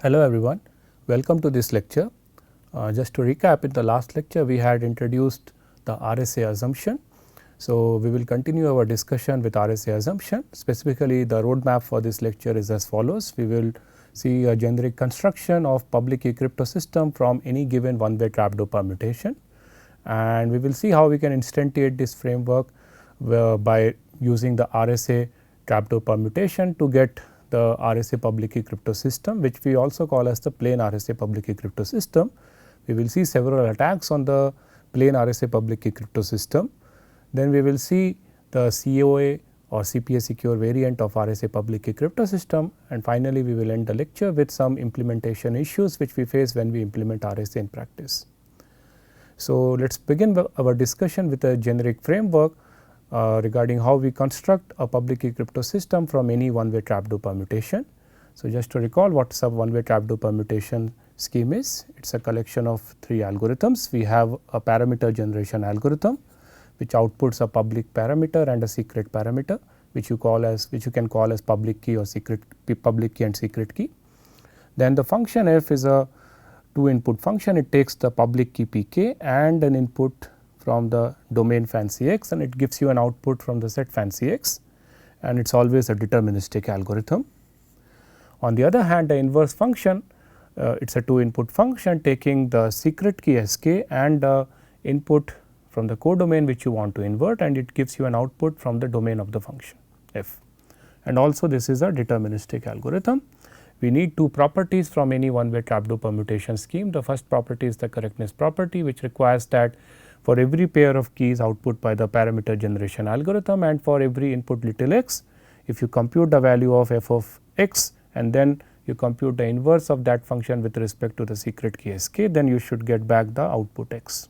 Hello everyone, welcome to this lecture. Just to recap, in the last lecture we had introduced the RSA assumption. So, we will continue our discussion with RSA assumption. Specifically, the roadmap for this lecture is as follows. We will see a generic construction of public key crypto system from any given one way trapdoor permutation, and we will see how we can instantiate this framework by using the RSA trapdoor permutation to get the RSA public key crypto system, which we also call as the plain RSA public key crypto system. We will see several attacks on the plain RSA public key crypto system. Then we will see the COA or CPA secure variant of RSA public key crypto system, and finally we will end the lecture with some implementation issues which we face when we implement RSA in practice. So, let us begin our discussion with a generic framework regarding how we construct a public key crypto system from any one way trapdoor permutation. So, just to recall what is a one way trapdoor permutation scheme is, it is a collection of 3 algorithms. We have a parameter generation algorithm which outputs a public parameter and a secret parameter, which you can call as public key or secret public key and secret key. Then the function f is a 2 input function. It takes the public key pk and an input from the domain fancy x, and it gives you an output from the set fancy x, and it is always a deterministic algorithm. On the other hand, the inverse function, it is a 2 input function taking the secret key sk and the input from the codomain which you want to invert, and it gives you an output from the domain of the function f. And also this is a deterministic algorithm. We need 2 properties from any one way trapdoor permutation scheme. The first property is the correctness property, which requires that for every pair of keys output by the parameter generation algorithm and for every input little x, if you compute the value of f of x and then you compute the inverse of that function with respect to the secret key sk, then you should get back the output x.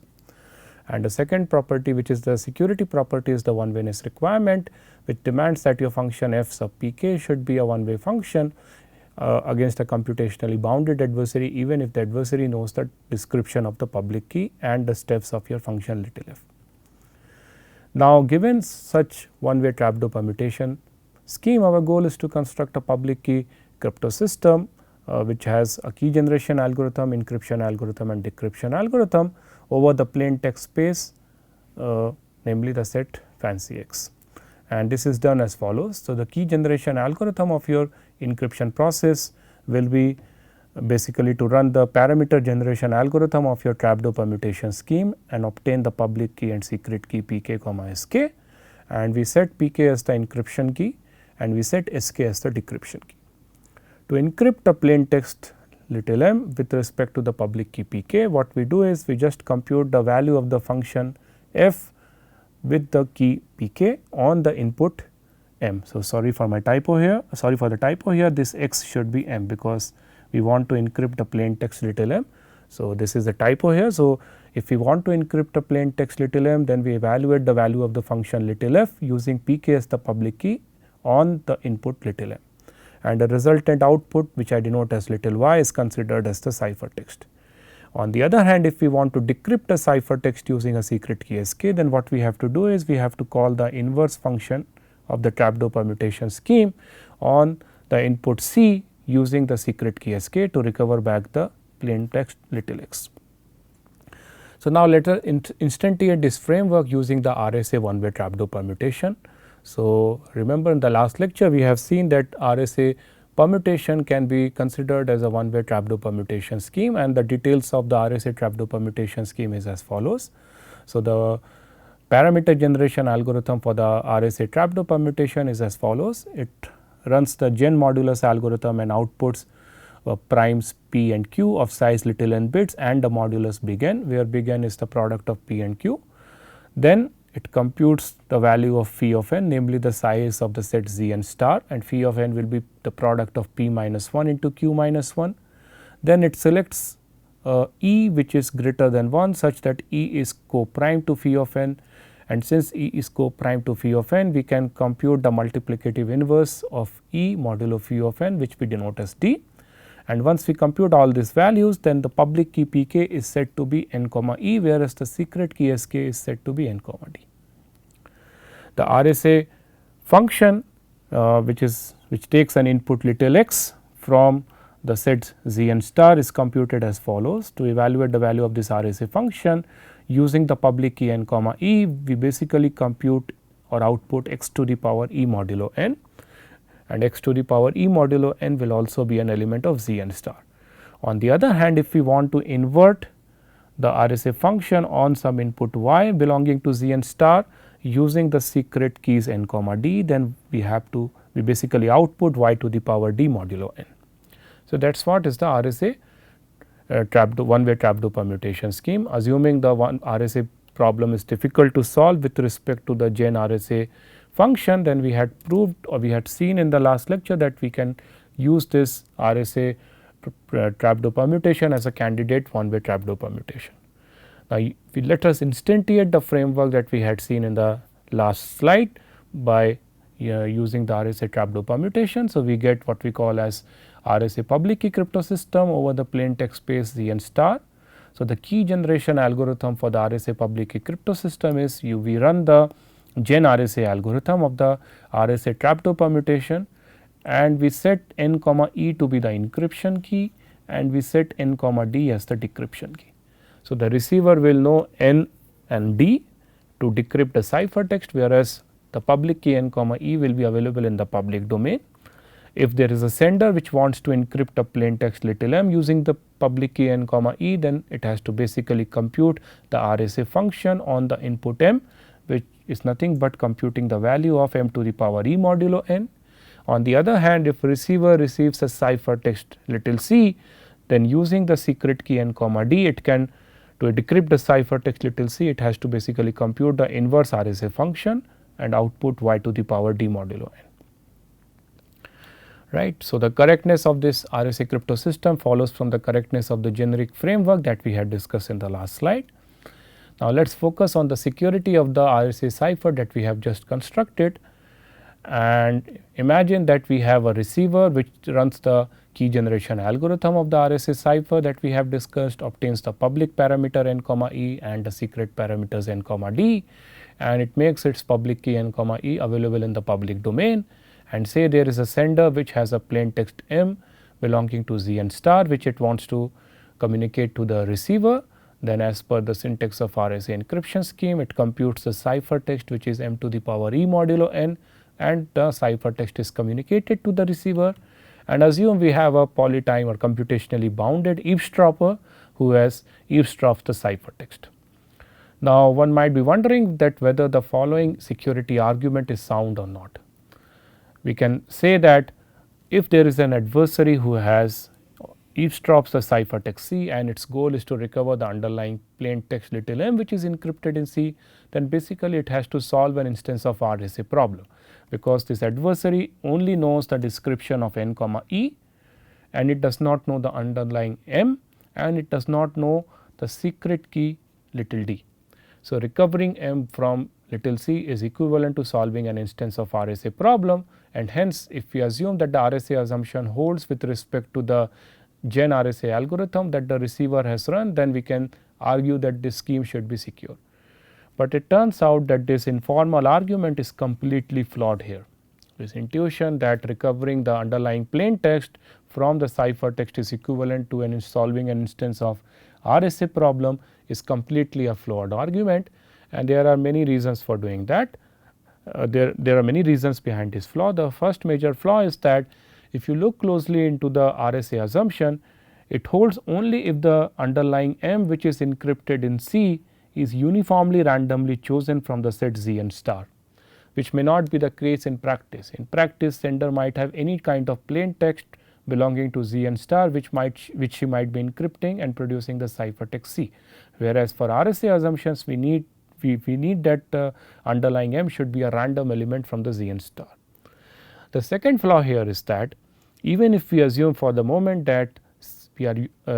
And the second property, which is the security property, is the one wayness requirement, which demands that your function f sub pk should be a one way function against a computationally bounded adversary, even if the adversary knows the description of the public key and the steps of your function little f. Now, given such one way trapdoor permutation scheme, our goal is to construct a public key crypto system which has a key generation algorithm, encryption algorithm and decryption algorithm over the plain text space, namely the set fancy x, and this is done as follows. So, the key generation algorithm of your encryption process will be basically to run the parameter generation algorithm of your trapdoor permutation scheme and obtain the public key and secret key pk comma sk, and we set pk as the encryption key and we set sk as the decryption key. To encrypt a plain text little m with respect to the public key pk, what we do is we just compute the value of the function f with the key pk on the input m. So, sorry for the typo here, this x should be m because we want to encrypt the plain text little m. So, this is the typo here. So, if we want to encrypt a plain text little m, then we evaluate the value of the function little f using pk as the public key on the input little m, and the resultant output, which I denote as little y, is considered as the ciphertext. On the other hand, if we want to decrypt a ciphertext using a secret key sk, then what we have to do is we have to call the inverse function of the trapdoor permutation scheme on the input c using the secret key sk to recover back the plain text little x. So, now let us instantiate this framework using the RSA one way trapdoor permutation. So, remember in the last lecture we have seen that RSA permutation can be considered as a one way trapdoor permutation scheme, and the details of the RSA trapdoor permutation scheme is as follows. So, the parameter generation algorithm for the RSA trapdoor permutation is as follows. It runs the gen modulus algorithm and outputs primes p and q of size little n bits and the modulus big N, where big N is the product of p and q. Then it computes the value of phi of n, namely the size of the set z n star, and phi of n will be the product of p minus 1 into q minus 1. Then it selects e which is greater than 1 such that e is co-prime to phi of n, and since e is co-prime to phi of n, we can compute the multiplicative inverse of e modulo phi of n, which we denote as d. And once we compute all these values, then the public key pk is set to be n comma e, whereas the secret key sk is set to be n comma d. The RSA function which takes an input little x from the set z n star is computed as follows. To evaluate the value of this RSA function using the public key n comma e, we basically compute or output x to the power e modulo n, and x to the power e modulo n will also be an element of z n star. On the other hand, if we want to invert the RSA function on some input y belonging to z n star using the secret keys n comma d, then we basically output y to the power d modulo n. So, that is what is the RSA one way trapdoor permutation scheme. Assuming the one RSA problem is difficult to solve with respect to the gen RSA function, then we had proved or we had seen in the last lecture that we can use this RSA trapdoor permutation as a candidate one way trapdoor permutation. Now, let us instantiate the framework that we had seen in the last slide by using the RSA trapdoor permutation. So, we get what we call as RSA public key crypto system over the plain text space z n star. So, the key generation algorithm for the RSA public key crypto system is we run the gen RSA algorithm of the RSA trapdoor permutation, and we set n comma e to be the encryption key and we set n comma d as the decryption key. So, the receiver will know n and d to decrypt the ciphertext, whereas the public key n comma e will be available in the public domain. If there is a sender which wants to encrypt a plain text little m using the public key n comma e, then it has to basically compute the RSA function on the input m, which is nothing but computing the value of m to the power e modulo n. On the other hand, if receiver receives a ciphertext little c, then using the secret key n comma d, it can to decrypt the ciphertext little c, it has to basically compute the inverse RSA function and output y to the power d modulo n. Right. So, the correctness of this RSA crypto system follows from the correctness of the generic framework that we had discussed in the last slide. Now, let us focus on the security of the RSA cipher that we have just constructed, and imagine that we have a receiver which runs the key generation algorithm of the RSA cipher that we have discussed, obtains the public parameter n comma e and the secret parameters n comma d, and it makes its public key n comma e available in the public domain, and say there is a sender which has a plain text m belonging to z n star which it wants to communicate to the receiver. Then as per the syntax of RSA encryption scheme, it computes the ciphertext which is m to the power e modulo n, and the ciphertext is communicated to the receiver, and assume we have a polytime or computationally bounded eavesdropper who has eavesdropped the ciphertext. Now, one might be wondering that whether the following security argument is sound or not. We can say that if there is an adversary who has eavesdrops the ciphertext C and its goal is to recover the underlying plain text little m which is encrypted in C, then basically it has to solve an instance of RSA problem, because this adversary only knows the description of n comma e and it does not know the underlying m and it does not know the secret key little d. So, recovering m from little c is equivalent to solving an instance of RSA problem, and hence if we assume that the RSA assumption holds with respect to the gen RSA algorithm that the receiver has run, then we can argue that this scheme should be secure. But it turns out that this informal argument is completely flawed here. This intuition that recovering the underlying plain text from the ciphertext is equivalent to solving an instance of RSA problem is completely a flawed argument, and there are many reasons for doing that. There are many reasons behind this flaw. The first major flaw is that if you look closely into the RSA assumption, it holds only if the underlying m which is encrypted in C is uniformly randomly chosen from the set z n star, which may not be the case in practice. In practice, sender might have any kind of plain text belonging to z n star which she might be encrypting and producing the ciphertext C, whereas for RSA assumptions we need that underlying m should be a random element from the z n star. The second flaw here is that even if we assume for the moment that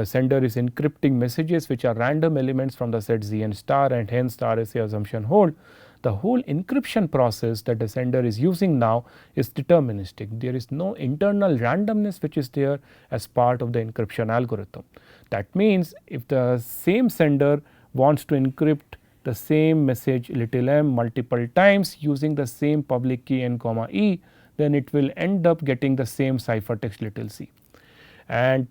sender is encrypting messages which are random elements from the set z n star and hence the RSA assumption hold, the whole encryption process that the sender is using now is deterministic. There is no internal randomness which is there as part of the encryption algorithm. That means if the same sender wants to encrypt the same message little m multiple times using the same public key n comma e, then it will end up getting the same ciphertext little c. and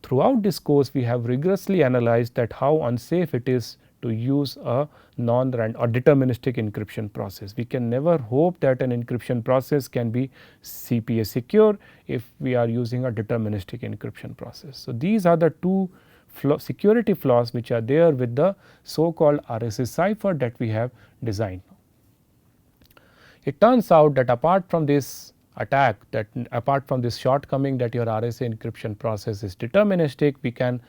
throughout this course we have rigorously analyzed that how unsafe it is to use a non-random or deterministic encryption process. We can never hope that an encryption process can be CPA secure if we are using a deterministic encryption process. So, these are the two security flaws which are there with the so called RSA cipher that we have designed. It turns out that apart from this attack, that apart from this shortcoming that your RSA encryption process is deterministic, we can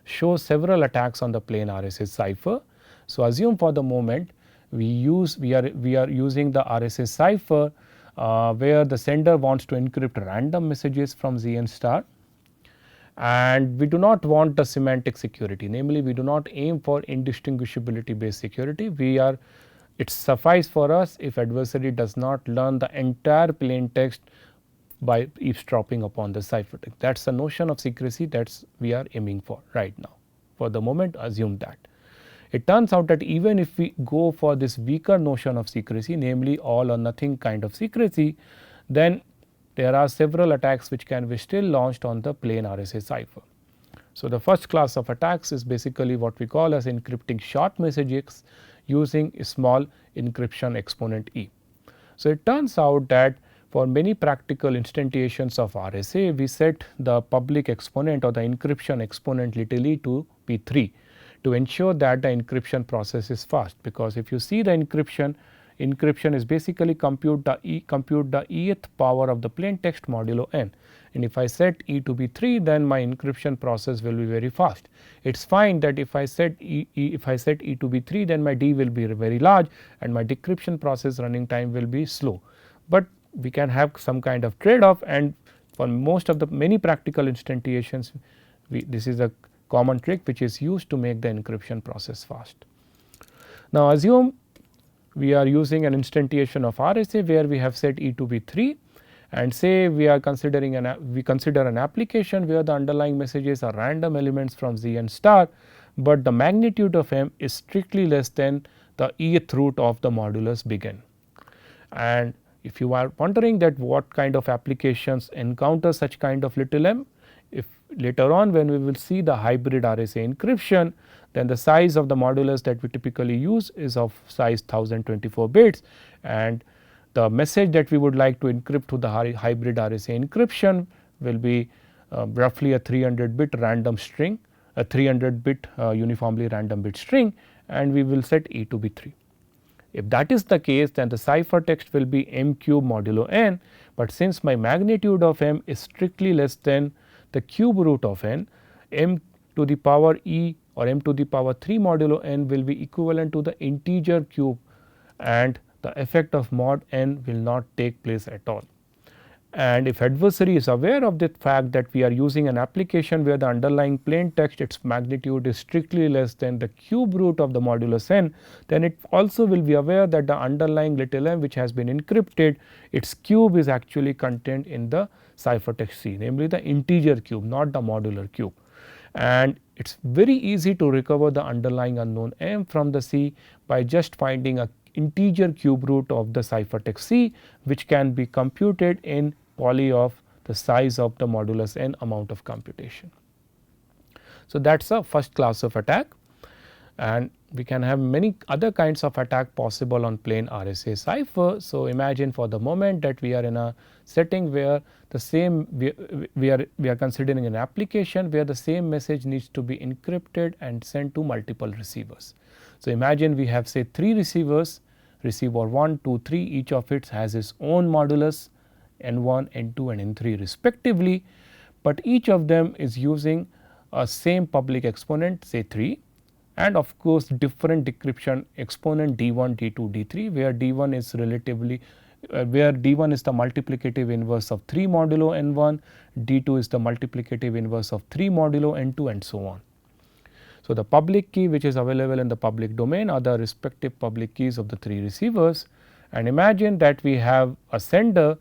show several attacks on the plain RSA cipher. So, assume for the moment we are using the RSA cipher where the sender wants to encrypt random messages from ZN star, and we do not want the semantic security, namely we do not aim for indistinguishability based security. It suffice for us if adversary does not learn the entire plain text by eavesdropping upon the ciphertext. That is the notion of secrecy that we are aiming for right now. For the moment, assume that. It turns out that even if we go for this weaker notion of secrecy, namely all or nothing kind of secrecy, then there are several attacks which can be still launched on the plain RSA cipher. So, the first class of attacks is basically what we call as encrypting short messages using a small encryption exponent E. So, it turns out that for many practical instantiations of RSA, we set the public exponent or the encryption exponent little e to be 3 to ensure that the encryption process is fast, because if you see the encryption is basically compute the eth power of the plain text modulo n, and if I set e to be 3, then my encryption process will be very fast. It is fine that if I set e to be 3, then my d will be very large and my decryption process running time will be slow, but we can have some kind of trade off, and for most of the many practical instantiations this is a common trick which is used to make the encryption process fast. Now, assume we are using an instantiation of RSA where we have set e to be 3, and say we are considering we consider an application where the underlying messages are random elements from ZN star, but the magnitude of m is strictly less than the eth root of the modulus begin. And if you are wondering that what kind of applications encounter such kind of little m, if later on when we will see the hybrid RSA encryption, then the size of the modulus that we typically use is of size 1024 bits, and the message that we would like to encrypt to the hybrid RSA encryption will be roughly a 300 bit random string, a 300 bit uniformly random bit string, and we will set e to be 3. If that is the case, then the ciphertext will be m cube modulo n, but since my magnitude of m is strictly less than the cube root of n, m to the power e or m to the power 3 modulo n will be equivalent to the integer cube, and the effect of mod n will not take place at all. And if adversary is aware of the fact that we are using an application where the underlying plain text, its magnitude is strictly less than the cube root of the modulus n, then it also will be aware that the underlying little m which has been encrypted, its cube is actually contained in the ciphertext C, namely the integer cube, not the modular cube. And it is very easy to recover the underlying unknown m from the C by just finding a integer cube root of the ciphertext C, which can be computed in poly of the size of the modulus n amount of computation. So, that is a first class of attack, and we can have many other kinds of attack possible on plain RSA cipher. So, imagine for the moment that we are in a setting where the same we are considering an application where the same message needs to be encrypted and sent to multiple receivers. So, imagine we have say 3 receivers, receiver 1, 2, 3, each of it has its own modulus n1, n2 and n3 respectively, but each of them is using a same public exponent say 3, and of course different decryption exponent d1, d2, d3, where d1 is relatively where d1 is the multiplicative inverse of 3 modulo n1, d2 is the multiplicative inverse of 3 modulo n2 and so on. So, the public key which is available in the public domain are the respective public keys of the 3 receivers, and imagine that we have a sender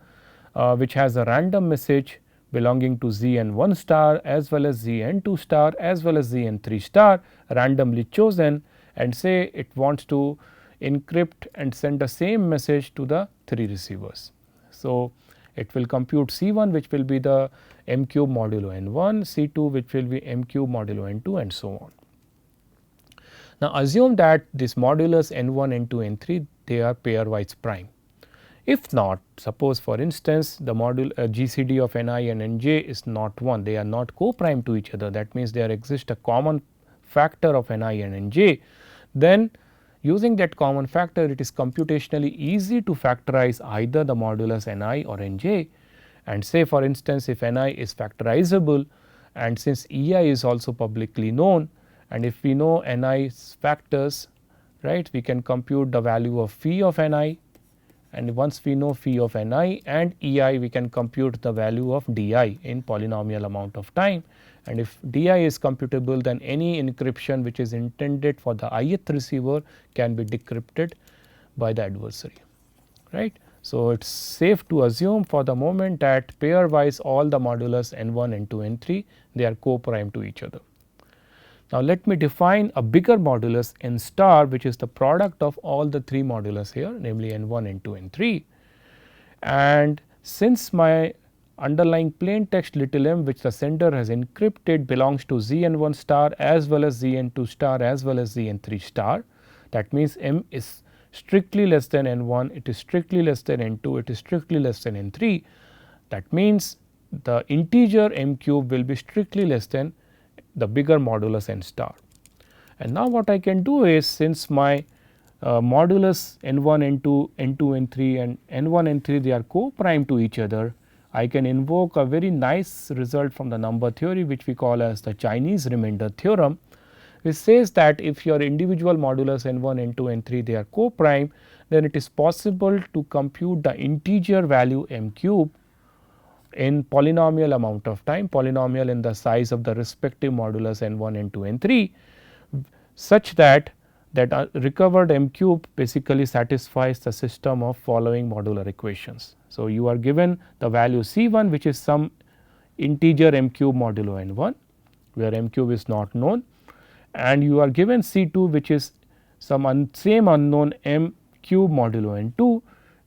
which has a random message belonging to zn1 star as well as zn2 star as well as zn3 star randomly chosen, and say it wants to encrypt and send the same message to the 3 receivers. So, it will compute C1 which will be the m cube modulo n1, C2 which will be m cube modulo n2 and so on. Now, assume that this modulus n1, n2, n3 they are pairwise prime. If not, suppose for instance the GCD of Ni and Nj is not 1, they are not co-prime to each other, that means there exists a common factor of Ni and Nj, then using that common factor it is computationally easy to factorize either the modulus Ni or Nj, and say for instance if Ni is factorizable and since Ei is also publicly known, and if we know Ni's factors, right, we can compute the value of phi of Ni, and once we know phi of Ni and Ei we can compute the value of Di in polynomial amount of time, and if Di is computable then any encryption which is intended for the ith receiver can be decrypted by the adversary, right. So, it is safe to assume for the moment that pairwise all the modulus n1, n2, n3 they are co-prime to each other. Now, let me define a bigger modulus n star which is the product of all the 3 modulus here, namely n1, n2, n3, and since my underlying plain text little m which the sender has encrypted belongs to Zn1 star as well as Zn2 star as well as Zn3 star, that means m is strictly less than n1, it is strictly less than n2, it is strictly less than n3, that means the integer m cube will be strictly less than the bigger modulus n star. And now what I can do is, since my modulus n1, n2, n2, n3 and n1, n3 they are co-prime to each other, I can invoke a very nice result from the number theory which we call as the Chinese remainder theorem, which says that if your individual modulus n1, n2, n3 they are co-prime, then it is possible to compute the integer value m cube in polynomial amount of time, polynomial in the size of the respective modulus n1, n2, n3, such that recovered m cube basically satisfies the system of following modular equations. So, you are given the value C1 which is some integer m cube modulo n1 where m cube is not known, and you are given C2 which is some same unknown m cube modulo n2,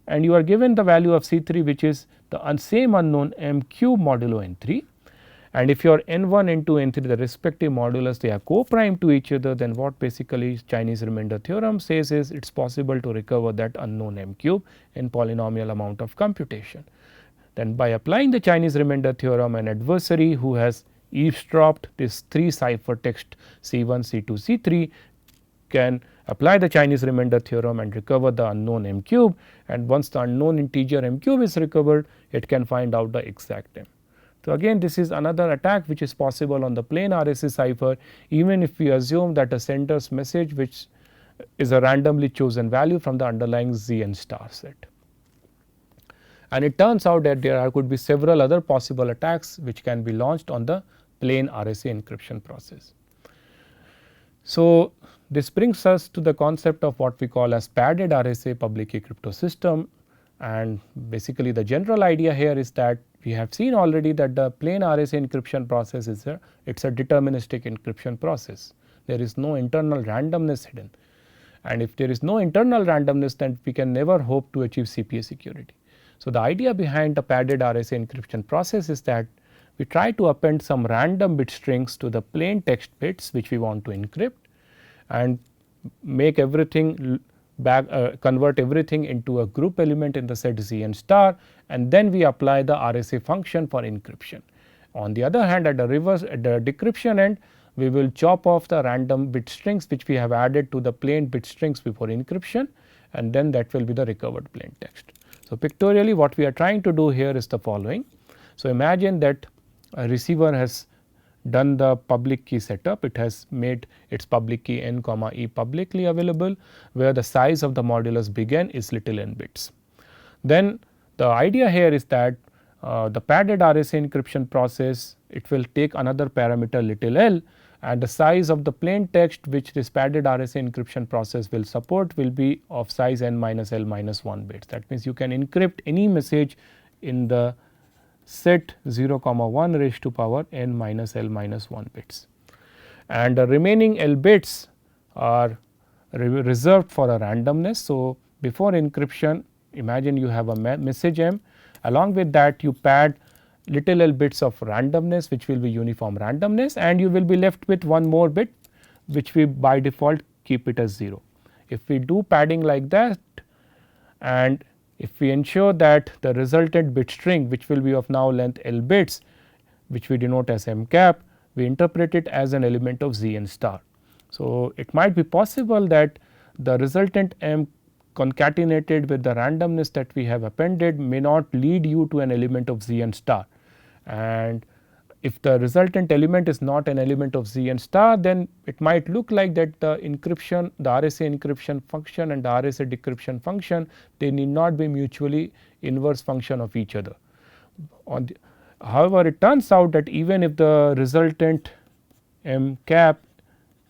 and you are given the value of C3 which is the same unknown m cube modulo n3, and if your n1, n2, n3 the respective modulus they are co-prime to each other, then what basically Chinese remainder theorem says is it is possible to recover that unknown m cube in polynomial amount of computation. Then by applying the Chinese remainder theorem, an adversary who has eavesdropped this 3 ciphertext C1, C2, C3 can apply the Chinese remainder theorem and recover the unknown m cube, and once the unknown integer m cube is recovered it can find out the exact m. So, again this is another attack which is possible on the plain RSA cipher, even if we assume that a sender's message which is a randomly chosen value from the underlying Zn star set. And it turns out that there could be several other possible attacks which can be launched on the plain RSA encryption process. So, this brings us to the concept of what we call as padded RSA public key crypto system, and basically the general idea here is that we have seen already that the plain RSA encryption process is a deterministic encryption process. There is no internal randomness hidden, and if there is no internal randomness then we can never hope to achieve CPA security. So, the idea behind the padded RSA encryption process is that we try to append some random bit strings to the plain text bits which we want to encrypt and make everything convert everything into a group element in the set Zn star, and then we apply the RSA function for encryption. On the other hand, at the decryption end we will chop off the random bit strings which we have added to the plain bit strings before encryption, and then that will be the recovered plain text. So, pictorially what we are trying to do here is the following. So, imagine that a receiver has done the public key setup, it has made its public key n comma e publicly available, where the size of the modulus big N is little n bits. Then the idea here is that the padded RSA encryption process, it will take another parameter little l, and the size of the plain text which this padded RSA encryption process will support will be of size n minus l minus 1 bits. That means, you can encrypt any message in the set 0 comma 1 raised to power n minus l minus 1 bits, and the remaining l bits are reserved for a randomness. So, before encryption imagine you have a message m, along with that you pad little l bits of randomness which will be uniform randomness, and you will be left with one more bit which we by default keep it as 0. If we do padding like that, and if we ensure that the resultant bit string which will be of now length l bits, which we denote as m cap, we interpret it as an element of z n star. So, it might be possible that the resultant m concatenated with the randomness that we have appended may not lead you to an element of z n star, and if the resultant element is not an element of z n star, then it might look like that the encryption, the RSA encryption function and the RSA decryption function, they need not be mutually inverse function of each other. However, it turns out that even if the resultant m cap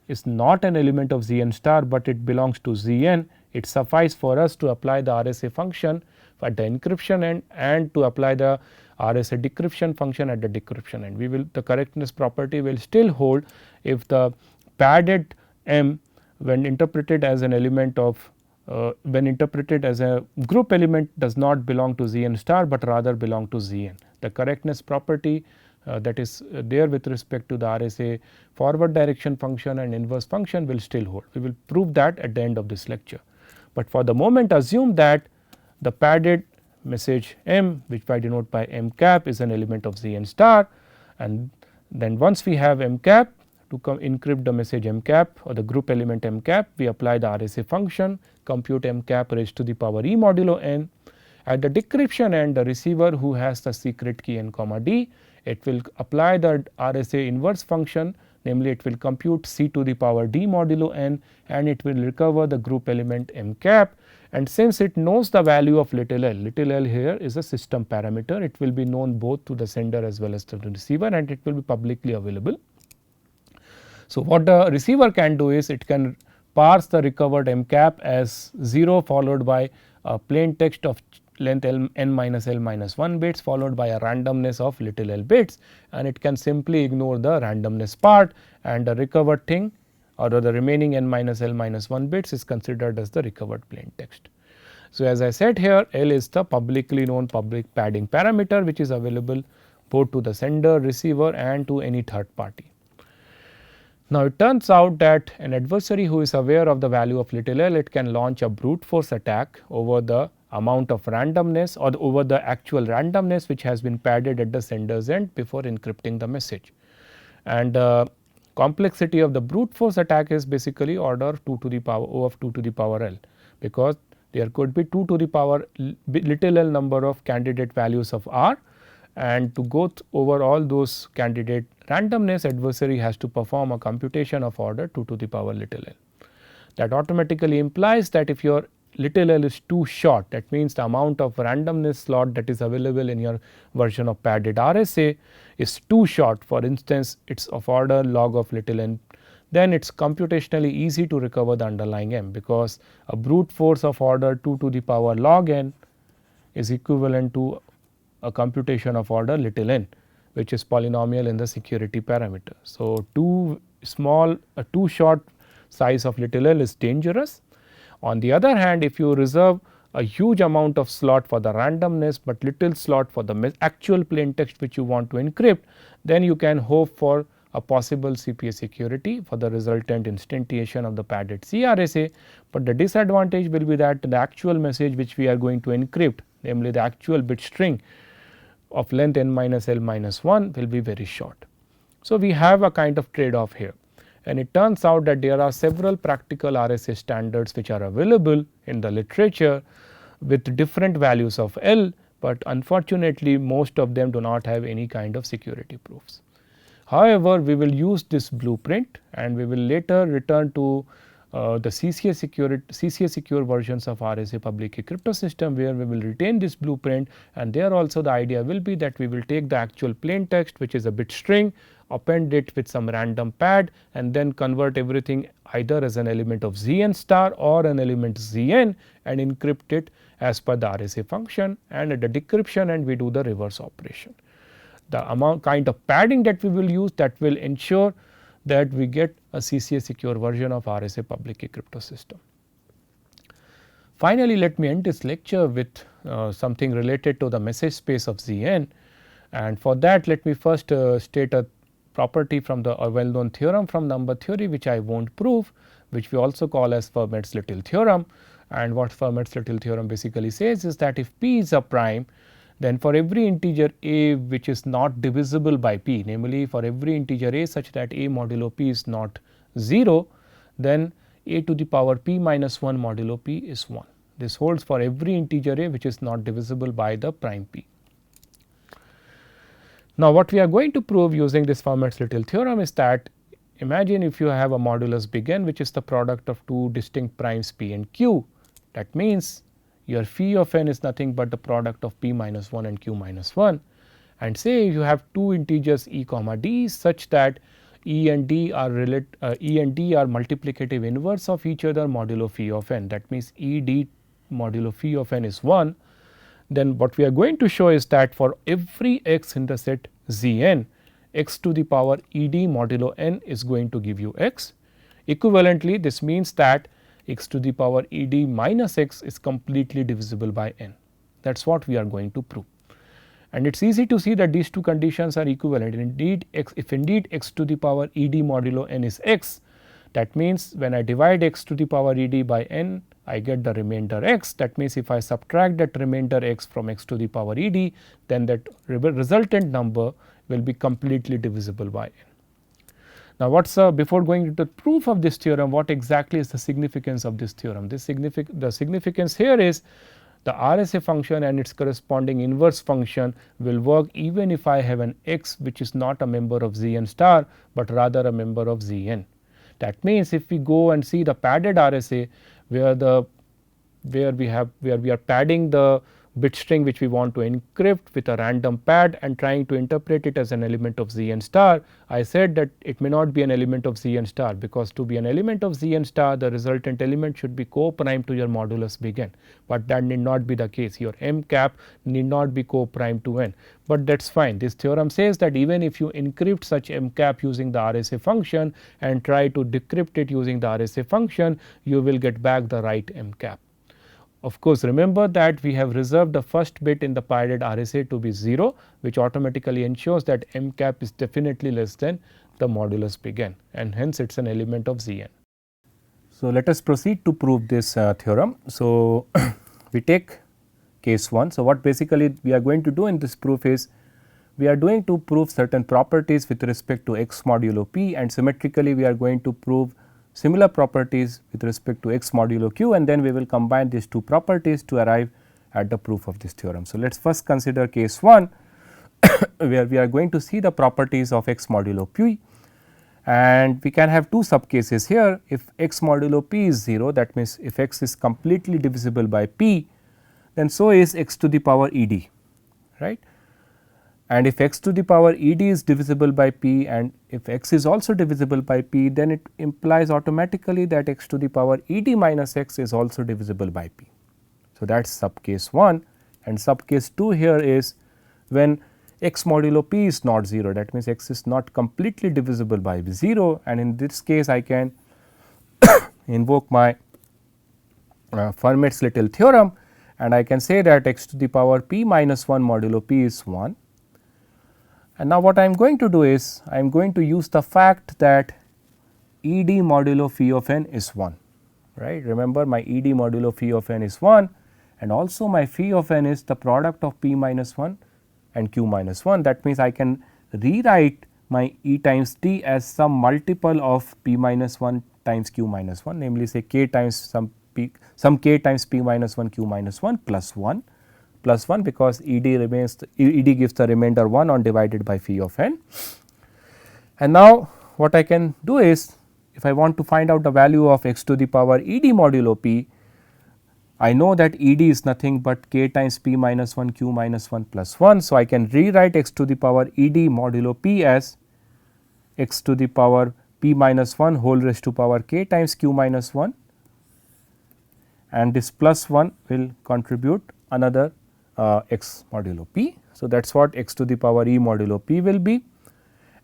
is not an element of z n star, but it belongs to z n, it suffice for us to apply the RSA function at the encryption end and to apply the RSA decryption function at the decryption end. We will, the correctness property will still hold if the padded m, when interpreted as an element of when interpreted as a group element, does not belong to z n star, but rather belong to z n. The correctness property that is there with respect to the RSA forward direction function and inverse function will still hold. We will prove that at the end of this lecture, but for the moment assume that the padded message m, which I denote by m cap, is an element of z n star, and then once we have m cap, to encrypt the message m cap or the group element m cap, we apply the RSA function, compute m cap raised to the power e modulo n. At the decryption end, the receiver who has the secret key n comma d, it will apply the RSA inverse function, namely it will compute c to the power d modulo n, and it will recover the group element m cap. And since it knows the value of little l here is a system parameter, it will be known both to the sender as well as to the receiver, and it will be publicly available. So, what the receiver can do is it can parse the recovered m cap as 0 followed by a plain text of length n minus l minus 1 bits followed by a randomness of little l bits, and it can simply ignore the randomness part, and the recovered thing or the remaining n minus l minus 1 bits is considered as the recovered plain text. So, as I said here, L is the publicly known public padding parameter which is available both to the sender, receiver and to any third party. Now, it turns out that an adversary who is aware of the value of little l, it can launch a brute force attack over the amount of randomness or over the actual randomness which has been padded at the sender's end before encrypting the message. And complexity of the brute force attack is basically order 2 to the power O of 2 to the power l, because there could be 2 to the power little l number of candidate values of R, and to go over all those candidate randomness, adversary has to perform a computation of order 2 to the power little l. That automatically implies that if your little l is too short, that means the amount of randomness slot that is available in your version of padded RSA is too short, for instance it is of order log of little n, then it is computationally easy to recover the underlying m, because a brute force of order 2 to the power log n is equivalent to a computation of order little n, which is polynomial in the security parameter. So, too short size of little l is dangerous. On the other hand, if you reserve a huge amount of slot for the randomness, but little slot for the actual plain text which you want to encrypt, then you can hope for a possible CPA security for the resultant instantiation of the padded CRSA, but the disadvantage will be that the actual message which we are going to encrypt, namely the actual bit string of length n minus l minus 1, will be very short. So, we have a kind of trade off here, and it turns out that there are several practical RSA standards which are available in the literature with different values of L, but unfortunately most of them do not have any kind of security proofs. However, we will use this blueprint and we will later return to the CCA secure versions of RSA public key crypto system, where we will retain this blueprint, and there also the idea will be that we will take the actual plain text which is a bit string, append it with some random pad, and then convert everything either as an element of Zn star or an element Zn and encrypt it as per the RSA function, and at the decryption end we do the reverse operation. The amount kind of padding that we will use, that will ensure that we get a CCA secure version of RSA public key crypto system. Finally, let me end this lecture with something related to the message space of Zn. And for that, let me first state a property from the well known theorem from number theory, which I will not prove, which we also call as Fermat's Little theorem. And what Fermat's Little theorem basically says is that if p is a prime, then for every integer a which is not divisible by p, namely for every integer a such that a modulo p is not 0, then a to the power p minus 1 modulo p is 1. This holds for every integer a which is not divisible by the prime p. Now, what we are going to prove using this Fermat's Little theorem is that, imagine if you have a modulus big N which is the product of two distinct primes p and q. That means your phi of n is nothing but the product of p minus 1 and q minus 1, and say you have two integers e comma d such that e and d are multiplicative inverse of each other modulo phi of n. That means e d modulo phi of n is 1. Then what we are going to show is that for every x in the set Z n, x to the power e d modulo n is going to give you x. Equivalently, this means that x to the power e d minus x is completely divisible by n. That is what we are going to prove. And it is easy to see that these two conditions are equivalent. Indeed, if indeed x to the power e d modulo n is x, that means when I divide x to the power e d by n, I get the remainder x. That means if I subtract that remainder x from x to the power e d, then that resultant number will be completely divisible by n. Now, before going into the proof of this theorem, what exactly is the significance of this theorem? The significance here is the RSA function and its corresponding inverse function will work even if I have an x which is not a member of Z n star, but rather a member of Z n. That means if we go and see the padded RSA where we are padding the bit string which we want to encrypt with a random pad and trying to interpret it as an element of Z n star, I said that it may not be an element of Z n star, because to be an element of Z n star the resultant element should be co-prime to your modulus big N, but that need not be the case. Your m cap need not be co-prime to n, but that is fine. This theorem says that even if you encrypt such m cap using the RSA function and try to decrypt it using the RSA function, you will get back the right m cap. Of course, remember that we have reserved the first bit in the padded RSA to be 0, which automatically ensures that m cap is definitely less than the modulus big N, and hence it is an element of Z n. So, let us proceed to prove this theorem. So, we take case 1. So, what basically we are going to do in this proof is we are going to prove certain properties with respect to x modulo p, and symmetrically we are going to prove similar properties with respect to x modulo q, and then we will combine these two properties to arrive at the proof of this theorem. So, let us first consider case 1 where we are going to see the properties of x modulo p, and we can have two sub cases here. If x modulo p is 0, that means if x is completely divisible by p, then so is x to the power e d, right. And if x to the power e d is divisible by p, and if x is also divisible by p, then it implies automatically that x to the power e d minus x is also divisible by p. So, that is sub case 1, and sub case 2 here is when x modulo p is not 0, that means x is not completely divisible by 0, and in this case I can invoke my Fermat's Little theorem, and I can say that x to the power p minus 1 modulo p is 1. And now, what I am going to do is I am going to use the fact that E d modulo phi of n is 1, right. Remember, my E d modulo phi of n is 1, and also my phi of n is the product of p minus 1 and q minus 1. That means, I can rewrite my E times d as some multiple of p minus 1 times q minus 1, namely say k times some k times p minus 1 q minus 1 plus 1. Plus 1, because E d remains E d gives the remainder 1 on divided by phi of n. And now, what I can do is if I want to find out the value of x to the power E d modulo p, I know that E d is nothing but k times p minus 1 q minus 1 plus 1. So, I can rewrite x to the power E d modulo p as x to the power p minus 1 whole raised to power k times q minus 1, and this plus 1 will contribute another x modulo p. So, that is what x to the power e modulo p will be,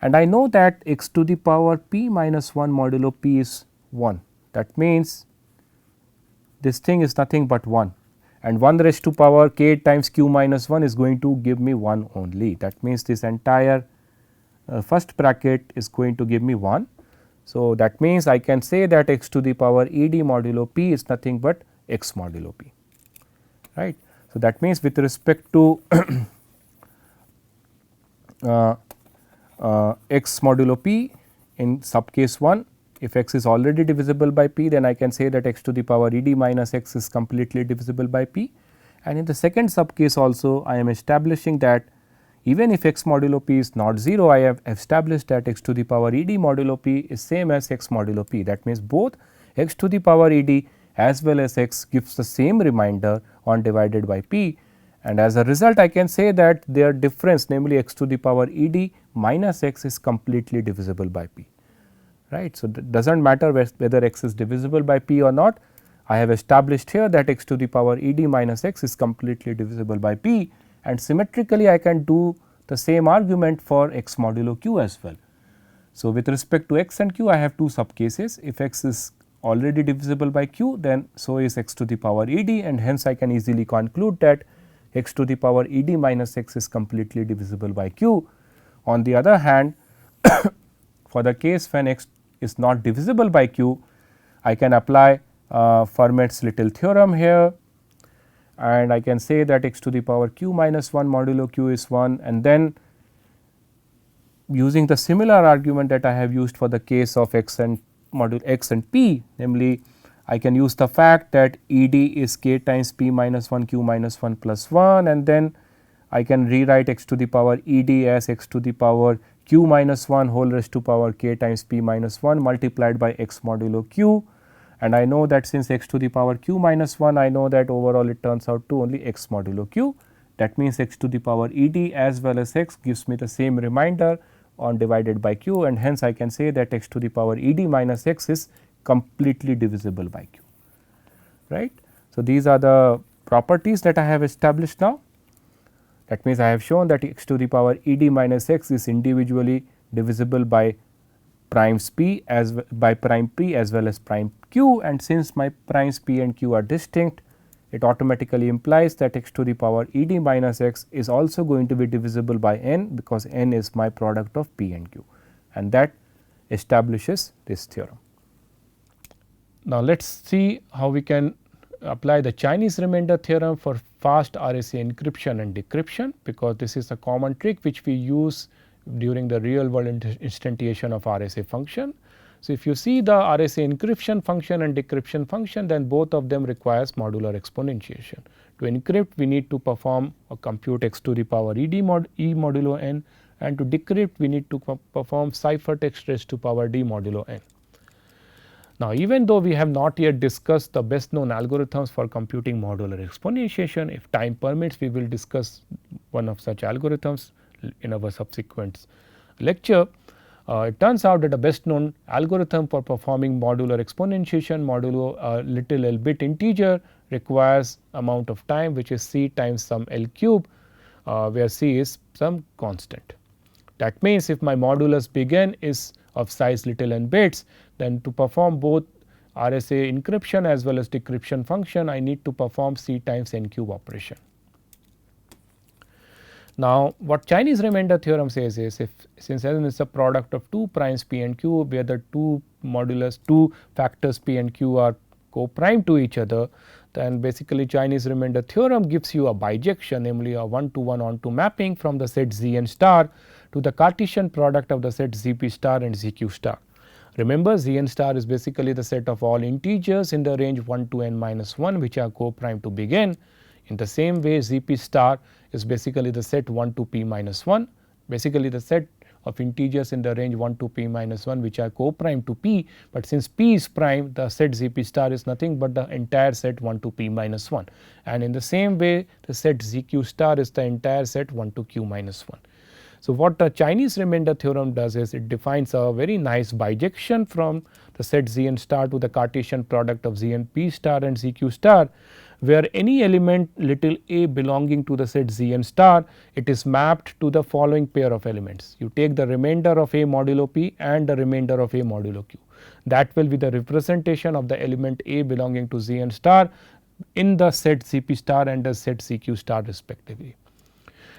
and I know that x to the power p minus 1 modulo p is 1. That means, this thing is nothing but 1, and 1 raised to power k times q minus 1 is going to give me 1 only. That means, this entire first bracket is going to give me 1. So, that means I can say that x to the power e d modulo p is nothing but x modulo p, right. So, that means with respect to x modulo p in sub case 1, if x is already divisible by p, then I can say that x to the power e d minus x is completely divisible by p. And in the second sub case also, I am establishing that even if x modulo p is not 0, I have established that x to the power e d modulo p is same as x modulo p. That means, both x to the power e d as well as x gives the same remainder on divided by p, and as a result I can say that their difference, namely x to the power e d minus x, is completely divisible by p, right. So, it does not matter whether x is divisible by p or not. I have established here that x to the power e d minus x is completely divisible by p, and symmetrically I can do the same argument for x modulo q as well. So, with respect to x and q, I have two sub cases. If x is already divisible by q, then so is x to the power e d, and hence I can easily conclude that x to the power e d minus x is completely divisible by q. On the other hand, for the case when x is not divisible by q, I can apply Fermat's little theorem here, and I can say that x to the power q minus 1 modulo q is 1, and then using the similar argument that I have used for the case of x and modulo x and p, namely I can use the fact that E d is k times p minus 1 q minus 1 plus 1, and then I can rewrite x to the power E d as x to the power q minus 1 whole raised to power k times p minus 1 multiplied by x modulo q, and I know that since x to the power q minus 1, I know that overall it turns out to only x modulo q. That means, x to the power E d as well as x gives me the same remainder on divided by q, and hence I can say that x to the power E d minus x is completely divisible by q, right. So, these are the properties that I have established now. That means, I have shown that x to the power E d minus x is individually divisible by primes p as by prime p as well as prime q, and since my primes p and q are distinct, it automatically implies that x to the power E d minus x is also going to be divisible by n, because n is my product of p and q, and that establishes this theorem. Now, let us see how we can apply the Chinese remainder theorem for fast RSA encryption and decryption, because this is a common trick which we use during the real world instantiation of RSA function. So, if you see the RSA encryption function and decryption function, then both of them requires modular exponentiation. To encrypt, we need to perform a compute x to the power e modulo n, and to decrypt we need to perform ciphertext raised to power d modulo n. Now, even though we have not yet discussed the best known algorithms for computing modular exponentiation, if time permits we will discuss one of such algorithms in our subsequent lecture. It turns out that the best known algorithm for performing modular exponentiation modulo little l bit integer requires amount of time, which is c times some l cube, where c is some constant. That means, if my modulus big N is of size little n bits, then to perform both RSA encryption as well as decryption function, I need to perform c times n cube operation. Now, what Chinese remainder theorem says is, if since n is a product of two primes p and q, where the two factors p and q are co-prime to each other, then basically Chinese remainder theorem gives you a bijection, namely a 1 to 1 onto mapping from the set z n star to the Cartesian product of the set z p star and z q star. Remember, z n star is basically the set of all integers in the range 1 to n minus 1 which are co-prime to big N. In the same way, z p star is basically the set 1 to p minus 1, basically the set of integers in the range 1 to p minus 1 which are co-prime to p, but since p is prime, the set z p star is nothing but the entire set 1 to p minus 1, and in the same way the set z q star is the entire set 1 to q minus 1. So, what the Chinese remainder theorem does is it defines a very nice bijection from the set z n star to the Cartesian product of z n p star and z q star, where any element little a belonging to the set z n star, it is mapped to the following pair of elements. You take the remainder of a modulo p and the remainder of a modulo q. That will be the representation of the element a belonging to z n star in the set Cp star and the set Cq star respectively.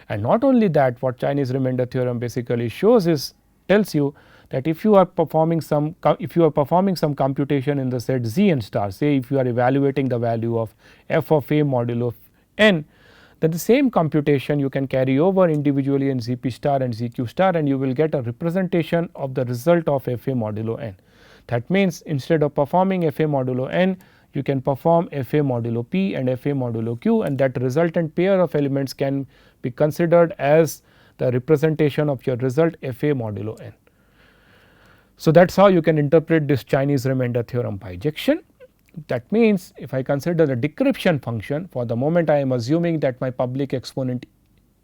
And not only that, what Chinese remainder theorem basically shows is tells you that if you are performing some computation in the set Zn star, say if you are evaluating the value of f of a modulo n, then the same computation you can carry over individually in Cp star and Cq star, and you will get a representation of the result of f a modulo n. That means, instead of performing f a modulo n, you can perform f a modulo p and f a modulo q, and that resultant pair of elements can be considered as the representation of your result f a modulo n. So, that is how you can interpret this Chinese remainder theorem bijection. That means, if I consider the decryption function, for the moment I am assuming that my public exponent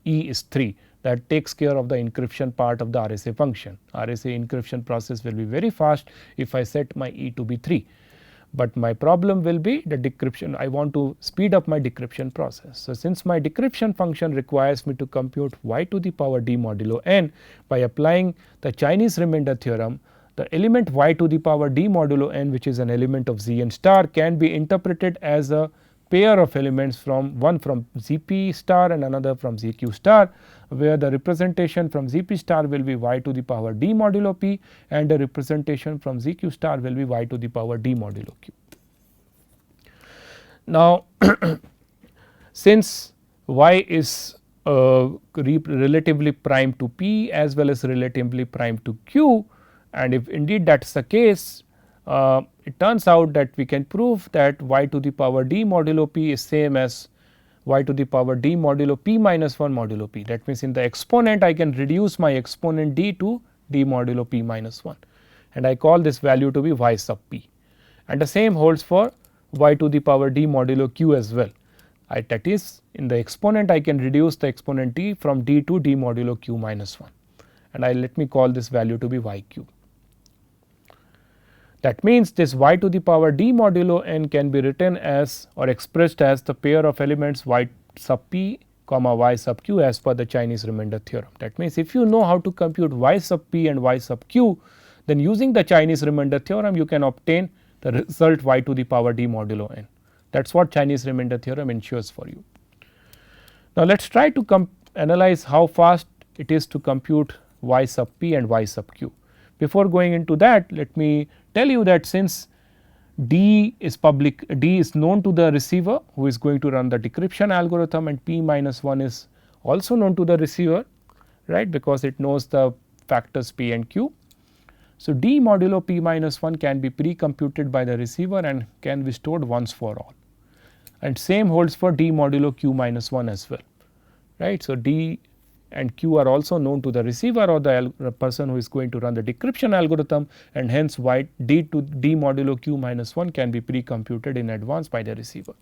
E is 3, that takes care of the encryption part of the RSA function. RSA encryption process will be very fast if I set my E to be 3, but my problem will be the decryption. I want to speed up my decryption process. So, since my decryption function requires me to compute y to the power d modulo n, by applying the Chinese remainder theorem, the element y to the power d modulo n, which is an element of Zn star, can be interpreted as a pair of elements from one from Zp star and another from Zq star, where the representation from Zp star will be y to the power d modulo p, and the representation from Zq star will be y to the power d modulo q. Now, since y is relatively prime to p as well as relatively prime to q, and if indeed that is the case, it turns out that we can prove that y to the power d modulo p is same as y to the power d modulo p minus 1 modulo p. That means, in the exponent I can reduce my exponent d to d modulo p minus 1, and I call this value to be y sub p, and the same holds for y to the power d modulo q as well. That is, in the exponent I can reduce the exponent d from d to d modulo q minus 1, and let me call this value to be y q. That means, this y to the power d modulo n can be written as or expressed as the pair of elements y sub p comma y sub q as per the Chinese remainder theorem. That means, if you know how to compute y sub p and y sub q, then using the Chinese remainder theorem you can obtain the result y to the power d modulo n. That is what Chinese remainder theorem ensures for you. Now, let us try to analyze how fast it is to compute y sub p and y sub q. Before going into that, let me tell you that since d is known to the receiver who is going to run the decryption algorithm, and p minus 1 is also known to the receiver, right, because it knows the factors p and q. So, d modulo p minus 1 can be pre-computed by the receiver and can be stored once for all, and same holds for d modulo q minus 1 as well, right. So, d and q are also known to the receiver or the person who is going to run the decryption algorithm, and hence y d to d modulo q minus 1 can be pre-computed in advance by the receiver.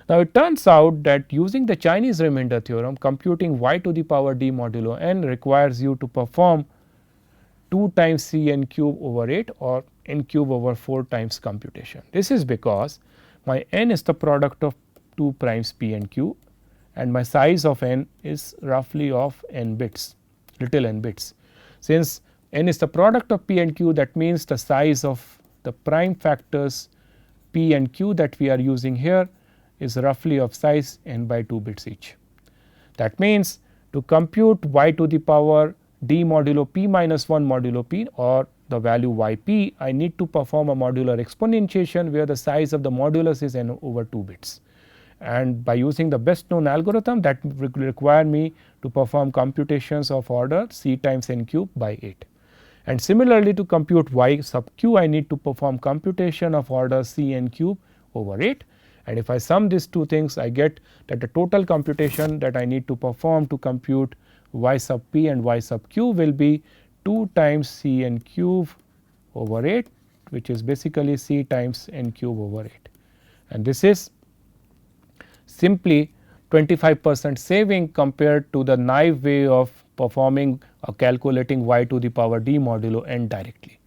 Now, it turns out that using the Chinese remainder theorem, computing y to the power d modulo n requires you to perform 2 times c n cube over 8 or n cube over 4 times computation. This is because my n is the product of 2 primes p and q, and my size of n is roughly of n bits, little n bits. Since n is the product of p and q, that means the size of the prime factors p and q that we are using here is roughly of size n by 2 bits each. That means, to compute y to the power d modulo p minus 1 modulo p or the value y p, I need to perform a modular exponentiation where the size of the modulus is n over 2 bits. And by using the best known algorithm, that will require me to perform computations of order c times n cube by 8. And similarly, to compute y sub q, I need to perform computation of order c n cube over 8, and if I sum these two things, I get that the total computation that I need to perform to compute y sub p and y sub q will be 2 times c n cube over 8, which is basically c times n cube over 8, and this is simply 25% saving compared to the naive way of performing or calculating y to the power d modulo n directly.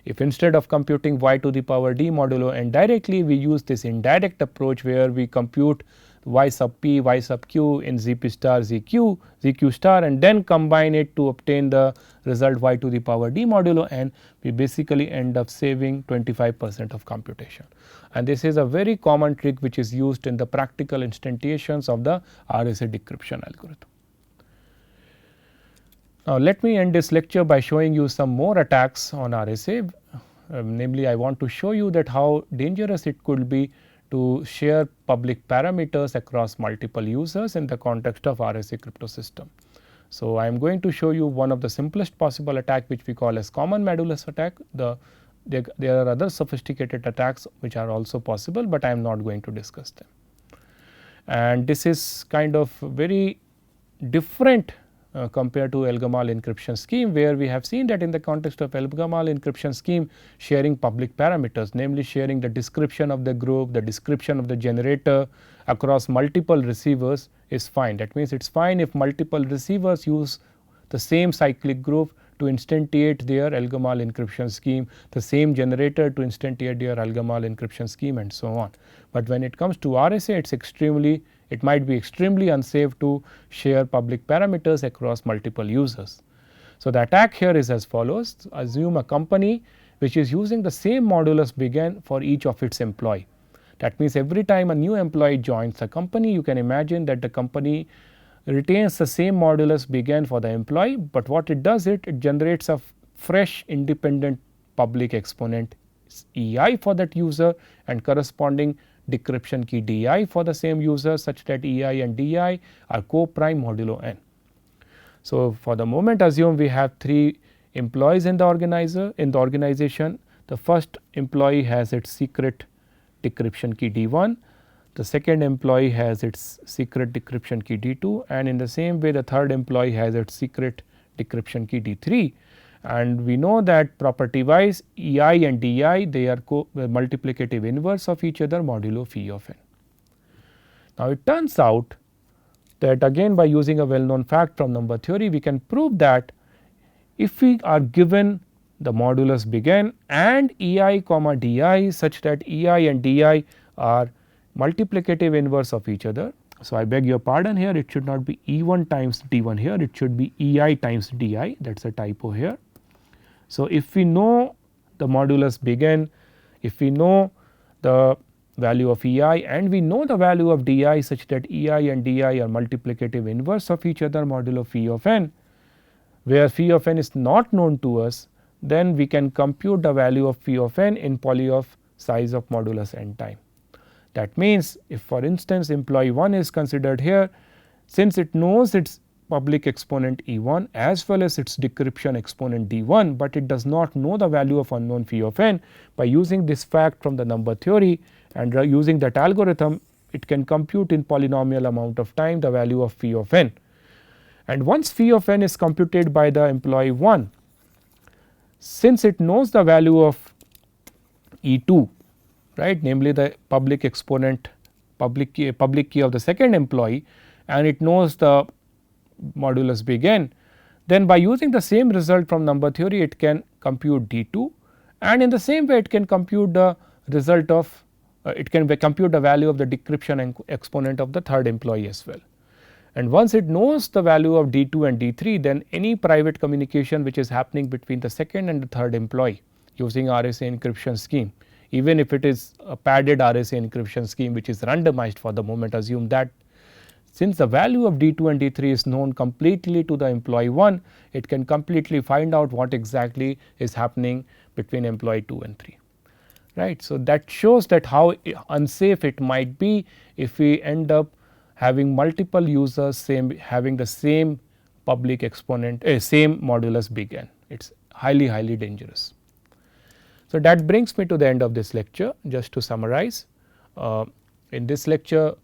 If instead of computing y to the power d modulo n directly, we use this indirect approach where we compute y sub p, y sub q in zp star zq, zq star, and then combine it to obtain the result y to the power d modulo n, we basically end up saving 25% of computation. And this is a very common trick which is used in the practical instantiations of the RSA decryption algorithm. Now, let me end this lecture by showing you some more attacks on RSA. Namely, I want to show you that how dangerous it could be to share public parameters across multiple users in the context of RSA crypto system. So, I am going to show you one of the simplest possible attack which we call as common modulus attack. There are other sophisticated attacks which are also possible, but I am not going to discuss them. And this is kind of very different compared to Elgamal encryption scheme, where we have seen that in the context of Elgamal encryption scheme, sharing public parameters, namely sharing the description of the group, the description of the generator across multiple receivers is fine. That means, it is fine if multiple receivers use the same cyclic group to instantiate their Elgamal encryption scheme, the same generator to instantiate their Elgamal encryption scheme, and so on. But when it comes to RSA, it might be extremely unsafe to share public parameters across multiple users. So, the attack here is as follows: assume a company which is using the same modulus begin for each of its employee. That means, every time a new employee joins the company, you can imagine that the company retains the same modulus begin for the employee, but what it does, it generates a fresh independent public exponent EI for that user and corresponding decryption key DI for the same user, such that EI and DI are co-prime modulo n. So, for the moment, assume we have 3 employees in the organization. The first employee has its secret decryption key D1, the second employee has its secret decryption key D2, and in the same way the third employee has its secret decryption key D3. And we know that property wise EI and DI, they are multiplicative inverse of each other modulo phi of n. Now, it turns out that again by using a well known fact from number theory, we can prove that if we are given the modulus begin and EI comma DI such that EI and DI are multiplicative inverse of each other. So, I beg your pardon here, it should not be E1 times D1 here, it should be EI times DI, that is a typo here. So, if we know the modulus begin, if we know the value of EI and we know the value of DI such that EI and DI are multiplicative inverse of each other modulo phi of n, where phi of n is not known to us, then we can compute the value of phi of n in poly of size of modulus n time. That means, if for instance employee 1 is considered here, since it knows its public exponent E1 as well as its decryption exponent D1, but it does not know the value of unknown phi of n, by using this fact from the number theory and using that algorithm, it can compute in polynomial amount of time the value of phi of n. And once phi of n is computed by the employee 1, since it knows the value of E2, right, namely the public exponent public key of the second employee, and it knows the modulus begin, then by using the same result from number theory, it can compute D2, and in the same way it can compute the result of it can compute the value of the decryption exponent of the third employee as well. And once it knows the value of D2 and D3, then any private communication which is happening between the second and the third employee using RSA encryption scheme, even if it is a padded RSA encryption scheme which is randomized for the moment, assume that since the value of D2 and D3 is known completely to the employee 1, it can completely find out what exactly is happening between employee 2 and 3. Right. So, that shows that how unsafe it might be if we end up having multiple users having the same public exponent same modulus begin. It is highly dangerous. So, that brings me to the end of this lecture. Just to summarize, in this lecture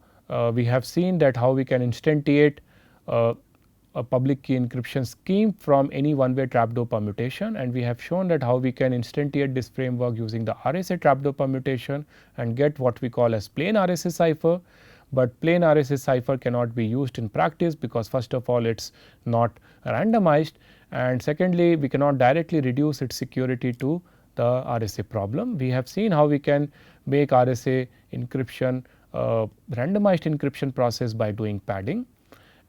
we have seen that how we can instantiate a public key encryption scheme from any one way trapdoor permutation, and we have shown that how we can instantiate this framework using the RSA trapdoor permutation and get what we call as plain RSA cipher. But plain RSA cipher cannot be used in practice because first of all it is not randomized, and secondly we cannot directly reduce its security to the RSA problem. We have seen how we can make RSA encryption randomized encryption process by doing padding,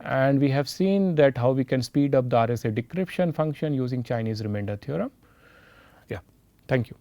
and we have seen that how we can speed up the RSA decryption function using Chinese remainder theorem. Yeah, thank you.